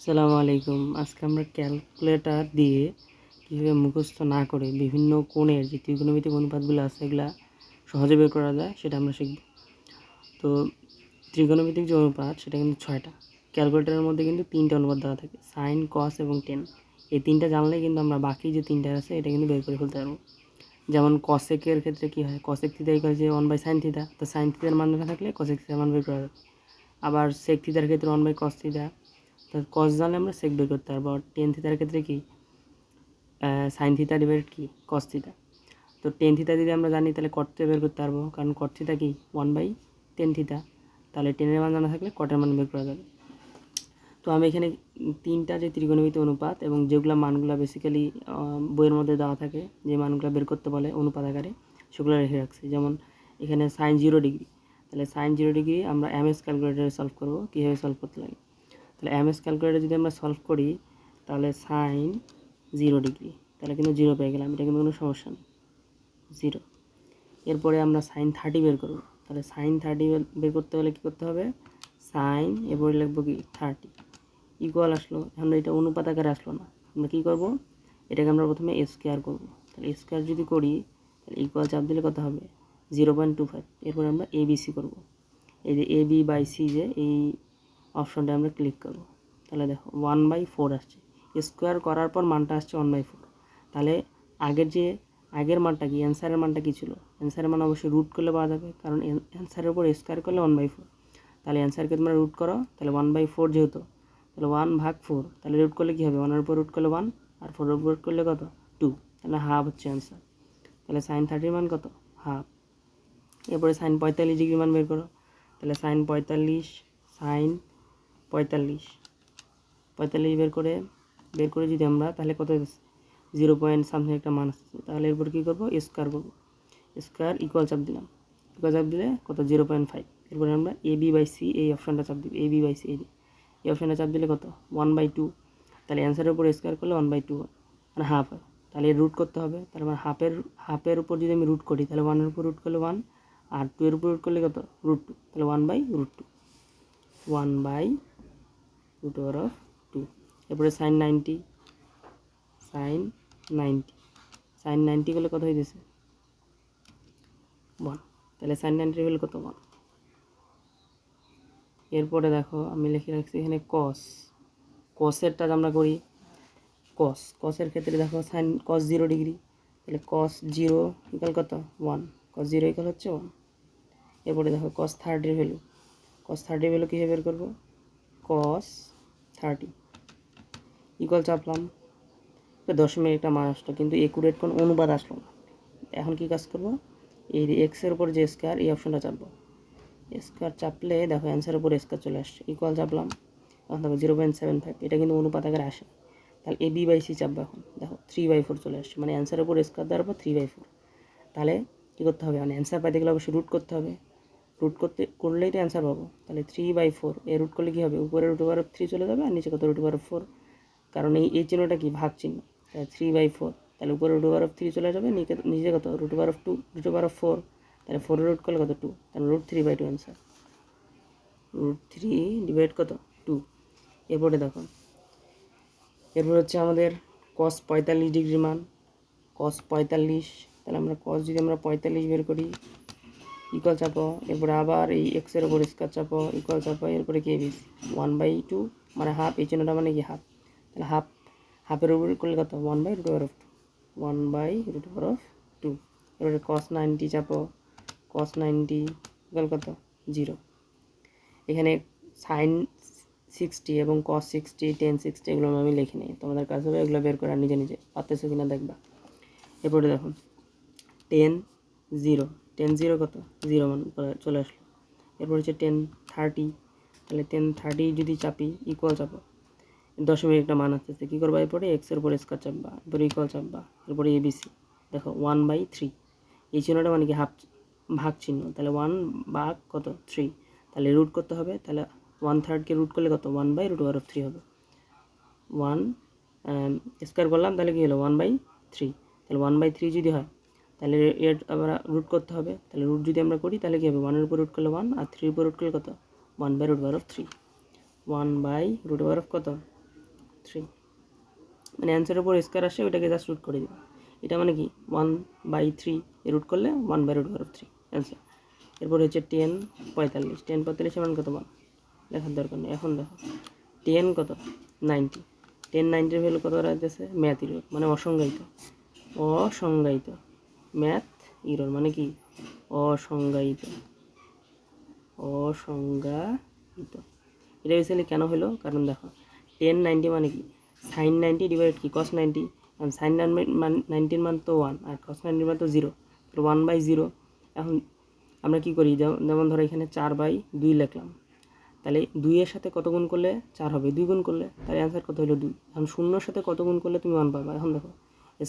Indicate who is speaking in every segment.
Speaker 1: আসসালামু আলাইকুম। আজকে আমরা ক্যালকুলেটর দিয়ে কীভাবে মুখস্থ না করে বিভিন্ন কোণের যে ত্রিকোণমিতিক অনুপাতগুলো আছে এগুলা সহজে বের করা যায় সেটা আমরা শিখব। তো ত্রিকোণমিতিক যে অনুপাত সেটা কিন্তু 6টা। ক্যালকুলেটরের মধ্যে কিন্তু 3টা অনুপাত দেওয়া থাকে, সাইন, কস এবং টেন। এই 3টা জানলেই কিন্তু আমরা বাকি যে 3টা আছে এটা কিন্তু বের করে ফেলতে পারবো। যেমন কসেকের ক্ষেত্রে কী হয়, কসেক থিটা ইকুয়াল যে 1/sin থিটা, তো সাইন থিটার মান না থাকলে কসেক থিটার মান বের করা যাবে। আবার সেক থিটার ক্ষেত্রে 1/cos থিটা, তো কস জানলে আমরা সেক বের করতে পারবো। আর টেন থিটার ক্ষেত্রে কি সাইন থিটা ডিভাইডেড কি কস থিটা। তো টেন থিটা যদি আমরা জানি তাহলে কট থিটা বের করতে পারবো, কারণ কট থিটা কি 1/10 থিটা। তাহলে টেনের মান জানা থাকলে কটের মান বের করা যাবে। তো আমি এখানে 3টা যে ত্রিকোণমিতিক অনুপাত এবং যেগুলো মানগুলো বেসিক্যালি বইয়ের মধ্যে দেওয়া থাকে, যে মানগুলো বের করতে বলে অনুপাত আকারে, সেগুলো রেখে রাখছি। যেমন এখানে সাইন 0 ডিগ্রি, তাহলে সাইন 0 ডিগ্রি আমরা এমএস ক্যালকুলেটারে সলভ করবো। কীভাবে সলভ করতে লাগে, তাহলে এমএস ক্যালকুলেটারে যদি আমরা সলভ করি তাহলে সাইন 0 ডিগ্রি, তাহলে কিন্তু 0 পেয়ে গেলাম, এটা কিন্তু কোনো সমস্যা নেই, 0। এরপরে আমরা সাইন 30 বের করবো। তাহলে সাইন 30 বের করতে হলে কী করতে হবে, সাইন এরপরে লিখবো কি 30 ইকুয়াল আসলো। এখন এটা অনুপাত আকারে আসলো না, আমরা কী করবো, এটাকে আমরা প্রথমে স্কোয়ার করবো। তাহলে স্কোয়ার যদি করি তাহলে ইকুয়াল চাপ দিলে কত হবে 0.25। এরপরে আমরা এবিসি করবো। এই যে এবি বাই সি, যে এই অপশনটা আমরা ক্লিক করব। তাহলে দেখো 1/4 আসছে, স্কোয়ার করার পর মানটা আসছে 1/4। তাহলে আগের মানটা কি, অ্যান্সারের মানটা কী ছিল, অ্যান্সারের মান অবশ্যই রুট করলে পাওয়া যাবে, কারণ অ্যান্সারের উপর স্কোয়ার করলে 1/4। তাহলে অ্যান্সারকে তোমরা রুট করো, তাহলে 1/4 যেহেতু, তাহলে 1/4, তাহলে রুট করলে কী হবে, 1-এর উপর রুট করলে 1, আর 4-এর উপর রুট করলে কত 2, তাহলে হাফ হচ্ছে অ্যান্সার। তাহলে সাইন 30 মান কত, হাফ। এরপরে সাইন 45 ডিগ্রি মান বের করো। তাহলে সাইন 45 বের করে যদি আমরা, তাহলে কত 0 একটা মান আসছে। তাহলে এরপর কী করবো, স্কোয়ার করবো। স্কোয়ার ইকুয়াল চাপ দিলাম, ইকুয়াল চাপ দিলে কত 0.5। এরপরে আমরা এবি বাই সি এই অপশানটা চাপ দিব, এবি বাই সি এই অপশানটা চাপ দিলে কত 1/2। তাহলে অ্যান্সারের উপর স্কোয়ার করলে 1/2 মানে হাফ হয়। তাহলে রুট করতে হবে, তাহলে আমার হাফের উপর যদি আমি রুট করি তাহলে 1-এর উপর রুট করলে 1, আর 2-এর উপর রুট করলে কত √2, তাহলে 1/√2, 1/√2। এরপরে সাইন 90 করলে কত হইতেছে 1, তাহলে সাইন 90 হলে কত 1। এরপরে দেখো আমি লিখে রাখছি এখানে কসেরটা আমরা করি। কসের ক্ষেত্রে দেখো সাইন কস 0 ডিগ্রি, তাহলে কস 0 ইকুয়াল কত 1, কস 0 ইকুয়াল হচ্ছে 1। এরপরে দেখো কস 30 ভ্যালু কীভাবে বের করবো, কস 30 ইকুয়াল চাপলাম, দশমিক একটা মান আসলো, কিন্তু একুরেট কোন অনুপাত আসলো না। এখন কি কাজ করবো, এই এক্সের উপর যে স্কোয়ার এই অপশনটা চাপবো। স্কোয়ার চাপলে দেখো অ্যান্সারের উপর স্কোয়ার চলে আসছে, ইকুয়াল চাপলাম। এখন দেখো 0.75, এটা কিন্তু অনুপাত আকারে আসে। তাহলে এবি বাই সি চাপবো। এখন দেখো 3/4 চলে আসছে, মানে অ্যান্সারের উপর স্কোয়ার দেওয়ার পর 3/4। তাহলে কী করতে হবে, মানে অ্যান্সার পাইতে গেলে অবশ্যই রুট করতে হবে, করলেই তো অ্যান্সার পাবো। তাহলে 3/4 এ রুট করলে কী হবে, উপরে √3 চলে যাবে, আর নিচে কত √4, কারণ এই চিহ্নটা কি ভাগ চিহ্ন। তাহলে 3/4, তাহলে উপরে √3 চলে যাবে, নিচে কত √2, √4, তাহলে 4 রুট করলে কত 2, তাহলে √3/2 অ্যান্সার, √3 ডিভাইড কত 2। এরপরে দেখো, এরপর হচ্ছে আমাদের cos 45 ডিগ্রি মান, cos 45, তাহলে আমরা cos যদি আমরা 45 বের করি ইকুয়াল চাপো। এরপরে আবার এই এক্সের উপর স্কোয়ার চাপো, ইকুয়াল চাপো। এরপরে কি এবিসি 1/2 মানে হাফ, এই চিহ্নটা মানে কি হাফ, তাহলে হাফের উপর করলে কত 1/√2, 1/√2। এরপরে cos 90 চাপো, cos 90 ইকুয়াল কত 0। এখানে সাইন 60 এবং cos 60, tan 60 এগুলো আমি লিখি নিই, তোমাদের কাজ হবে এগুলো বের করা নিজে নিজে পারতেছো কিনা দেখবা। এরপরে দেখো tan 0 কত 0 মান চলে আসলো। এরপর হচ্ছে tan 30, তাহলে tan 30 যদি চাপি ইকুয়াল চাপো, দশমিক একটা মান আসতেছে, কী করবা, এরপরে এক্সের উপর স্কোয়ার চাপবা, এরপরে ইকুয়াল চাপবা। এরপরে এবিসি দেখো 1/3, এই চিহ্নটা মানে কি হাফ, ভাগ চিহ্ন। তাহলে 1 ভাগ কত 3, তাহলে রুট করতে হবে। তাহলে 1/3কে রুট করলে কত 1/√3 হবে। 1 স্কোয়ার করলাম, তাহলে কী হলো 1/3, তাহলে 1/3 যদি হয় তাহলে এর আবার রুট করতে হবে। তাহলে রুট যদি আমরা করি তাহলে কী হবে, 1-এর উপর রুট করলে 1, আর 3-এর উপর রুট করলে কত 1/√3, 1/√3 কত 3, মানে অ্যান্সারের উপর স্কোয়ার আসে ওইটাকে জাস্ট রুট করে দিবা। এটা মানে কি 1/3 এ রুট করলে 1/√3 অ্যান্সার। এরপর হচ্ছে 10 45, 10 45 এর মান কত মান দেখার দরকার নেই। এখন দেখো 10 কত 90, 10 90 ভ্যালু কত রাখতেছে ম্যাথ ইরর, মানে অসংজ্ঞায়িত, অসংজ্ঞায়িত ম্যাথ ইরর মানে কি অসংজ্ঞায়িত, অসংজ্ঞায়িত। এটা বেসিক্যালি কেন হলো, কারণ দেখো 10 90 মানে কি সাইন 90 ডিভাইড কি কস 90, কারণ সাইন 90 মান তো 1 আর কস 90 মান তো 0, তো 1/0। এখন আমরা কি করি, যেমন ধরো এখানে 4/2 লিখলাম, তাহলে 2 এর সাথে কত গুণ করলে 4 হবে, 2 গুণ করলে, তাহলে অ্যান্সার কত হলো 2। এখন 0 এর সাথে কত গুণ করলে তুমি 1 পাবা। এখন দেখো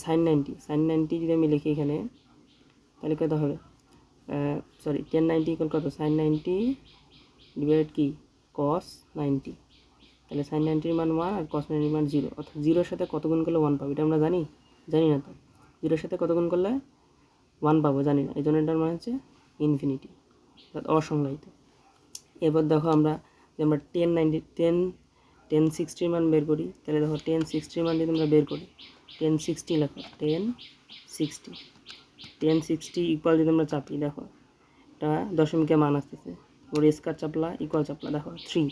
Speaker 1: সাইন 90 যদি আমি লিখি এখানে, তাহলে কত হবে, সরি 10 90 ইকুয়াল কত সাইন 90 ডিভাইড কি কস 90, তাহলে সাইন 90 মান 1 আর কস 90 মান 0, অর্থাৎ 0 এর সাথে কত গুণ করলে 1 পাবো, এটা আমরা জানি না তো। 0 এর সাথে কত গুণ করলে 1 পাবো জানি না, এই জন্য এটার মান হচ্ছে ইনফিনিটি, অর্থাৎ অসংজ্ঞায়িত। এবার দেখো আমরা যে আমরা 10 60 মান বের করি, তাহলে দেখো 10 60 মান যদি আমরা বের করি, 10 60 লেখো, 10 60 ইকুয়াল যদি আমরা চাপি, দেখো এটা দশমিকে মান আসতেছে, ওর স্কয়ার চাপলা ইকুয়াল চাপলা, দেখো 3,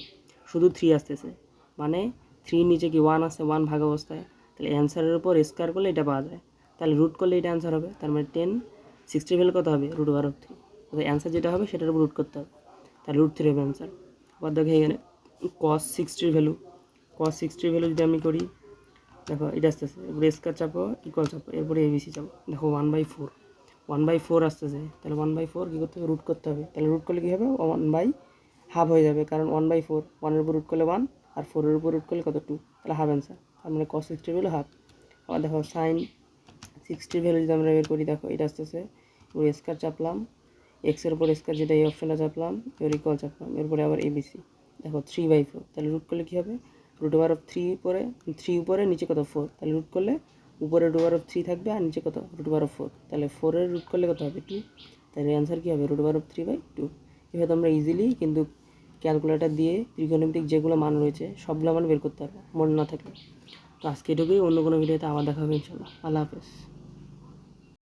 Speaker 1: শুধু 3 আসতেছে, মানে 3 নিচে কি 1 আছে, 1 ভাগ অবস্থায়, তাহলে অ্যান্সারের উপর স্কয়ার করলে এটা পাওয়া যায়, তাহলে রুট করলে এটা অ্যান্সার হবে। তার মানে 10 60 ভ্যালু কত হবে √3, অর্থাৎ অ্যান্সার যেটা হবে সেটার উপর রুট করতে হবে, তাহলে √3 হবে অ্যান্সার। আবার দেখো এখানে cos 60 ভ্যালু যদি আমি করি, দেখো এটা আসতেছে, এরপরে স্কয়ার চাপো ইকুয়াল চাপো, এরপরে এবিসি চাপো, দেখো 1/4 আসতেছে, তাহলে 1/4 কী করতে হবে, রুট করতে হবে, তাহলে রুট করলে কী হবে 1/2 হয়ে যাবে, কারণ 1/4, 1-এর উপর রুট করলে 1 আর 4-এর উপর রুট করলে কত 2, তাহলে হাফ অ্যান্সার। তার মানে cos 60 ভ্যালু হাফ। আবার দেখো সাইন 60 ভ্যালু যদি আমরা বের করি, দেখো এটা আসতেছে, এবার স্কয়ার চাপলাম, এক্সের উপর স্কয়ার যেটা এই অপশনটা চাপলাম, এবার ইকুয়াল চাপলাম, এরপরে আবার এবিসি, দেখো 3/4, তাহলে রুট করলে কী হবে √3 উপরে নিচে কত 4, তাহলে রুট করলে উপরে √3 থাকবে আর নিচে কত √4, তাহলে 4-এর রুট করলে কত হবে 2, তাহলে অ্যান্সার কী হবে √3/2। এভাবে আমরা ইজিলি কিন্তু ক্যালকুলেটর দিয়ে ত্রিকোণমিতিক যেগুলো মান রয়েছে সবগুলো মান বের করতে পারবো মনে না থাকলে। তো আজকে এটুকুই, অন্য কোনো ভিডিওতে আবার দেখা হবে ইনশাল্লাহ। আল্লাহ হাফেজ।